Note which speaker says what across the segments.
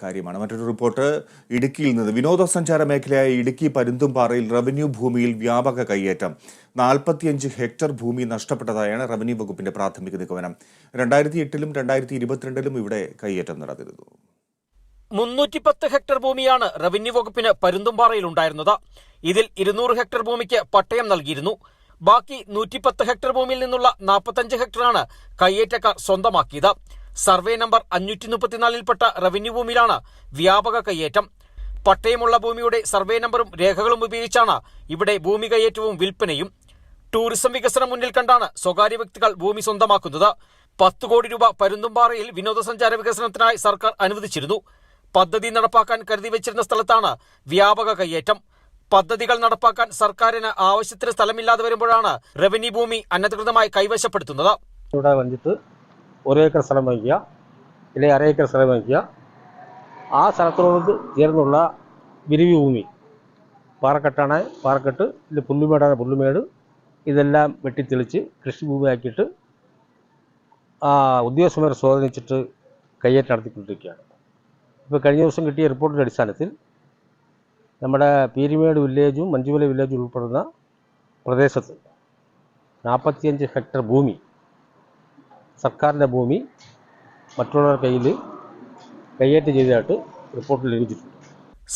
Speaker 1: കാര്യമാണ്. മറ്റൊരു റിപ്പോർട്ട് ഇടുക്കിയിൽ നിന്ന്. വിനോദസഞ്ചാര മേഖലയായ ഇടുക്കി പരുന്തുംപാറയിൽ റവന്യൂ ഭൂമിയിൽ വ്യാപക കയ്യേറ്റം. 45 ഹെക്ടർ ഭൂമി നഷ്ടപ്പെട്ടതായാണ് റവന്യൂ വകുപ്പിന്റെ പ്രാഥമിക നിഗമനം. 2008-ലും 2022-ലും ഇവിടെ കയ്യേറ്റം നടന്നിരുന്നു.
Speaker 2: 310 ഹെക്ടർ ഭൂമിയാണ് റവന്യൂ വകുപ്പിന് പരുന്തുംപാറയിൽ ഉണ്ടായിരുന്നത്. ഇതിൽ 200 ഹെക്ടർ ഭൂമിക്ക് പട്ടയം നൽകിയിരുന്നു. ബാക്കി 110 ഹെക്ടർ ഭൂമിയിൽ നിന്നുള്ള 45 ഹെക്ടറാണ് കയ്യേറ്റക്കാർ സ്വന്തമാക്കിയത്. സർവേ നമ്പർ 534-ൽപ്പെട്ട റവന്യൂ ഭൂമിയിലാണ് വ്യാപക കയ്യേറ്റം. പട്ടയമുള്ള ഭൂമിയുടെ സർവേ നമ്പറും രേഖകളും ഉപയോഗിച്ചാണ് ഇവിടെ ഭൂമി കയ്യേറ്റവും വിൽപ്പനയും. ടൂറിസം വികസനം മുന്നിൽ കണ്ടാണ് സ്വകാര്യ വ്യക്തികൾ ഭൂമി സ്വന്തമാക്കുന്നത്. 10 കോടി രൂപ പരുന്തുംപാറയിൽ വിനോദസഞ്ചാര വികസനത്തിനായി സർക്കാർ അനുവദിച്ചിരുന്നു. പദ്ധതി നടപ്പാക്കാൻ കരുതി വെച്ചിരുന്ന സ്ഥലത്താണ് വ്യാപക കയ്യേറ്റം. പദ്ധതികൾ നടപ്പാക്കാൻ സർക്കാരിന് ആവശ്യത്തിന് സ്ഥലമില്ലാതെ വരുമ്പോഴാണ് റവന്യൂ ഭൂമി അനധികൃതമായി കൈവശപ്പെടുത്തുന്നത്.
Speaker 3: ഇവിടെ വന്നിട്ട് 1 ഏക്കർ സ്ഥലം വാങ്ങിക്കുക, അല്ലെങ്കിൽ 1/2 ഏക്കർ സ്ഥലം വാങ്ങിക്കുക. ആ സ്ഥലത്തോട് ചേർന്നുള്ള വിരിവ് ഭൂമി പാറക്കെട്ടാണ് പാറക്കെട്ട്, ഇല്ല പുല്ലുമേടാണ് പുല്ലുമേട്, ഇതെല്ലാം വെട്ടിത്തെളിച്ച് കൃഷിഭൂമിയാക്കിയിട്ട് ഉദ്യോഗസ്ഥന്മാർ സ്വാധീനിച്ചിട്ട് കയ്യേറ്റം നടത്തിക്കൊണ്ടിരിക്കുകയാണ്. ഇപ്പോൾ കഴിഞ്ഞ ദിവസം കിട്ടിയ റിപ്പോർട്ടിൻ്റെ അടിസ്ഥാനത്തിൽ നമ്മുടെ പീരിമേട് വില്ലേജും മഞ്ചുമല വില്ലേജും ഉൾപ്പെടുന്ന പ്രദേശത്ത് 45 ഹെക്ടർ ഭൂമി, സർക്കാരിൻ്റെ ഭൂമി മറ്റുള്ളവരുടെ കയ്യിൽ കയ്യേറ്റം ചെയ്തതായിട്ട് റിപ്പോർട്ടിൽ ലഭിച്ചിട്ടുണ്ട്.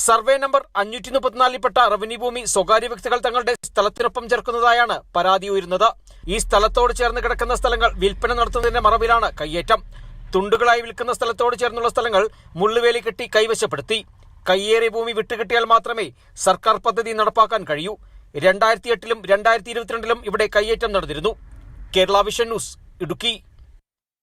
Speaker 2: സർവേ നമ്പർ 534-ൽപ്പെട്ട റവന്യൂ ഭൂമി സ്വകാര്യ വ്യക്തികൾ തങ്ങളുടെ സ്ഥലത്തിനൊപ്പം ചേർക്കുന്നതായാണ് പരാതി ഉയരുന്നത്. ഈ സ്ഥലത്തോട് ചേർന്ന് കിടക്കുന്ന സ്ഥലങ്ങൾ വിൽപ്പന നടത്തുന്നതിന്റെ മറവിലാണ് കയ്യേറ്റം. തുണ്ടുകളായി വിൽക്കുന്ന സ്ഥലത്തോട് ചേർന്നുള്ള സ്ഥലങ്ങൾ മുള്ളുവേലി കെട്ടി കൈവശപ്പെടുത്തി. കയ്യേറിയ ഭൂമി വിട്ടുകിട്ടിയാൽ മാത്രമേ സർക്കാർ പദ്ധതി നടപ്പാക്കാൻ കഴിയൂ. 2008-ലും 2022-ലും ഇവിടെ കയ്യേറ്റം നടന്നിരുന്നു. Kerala vision news, Idukki.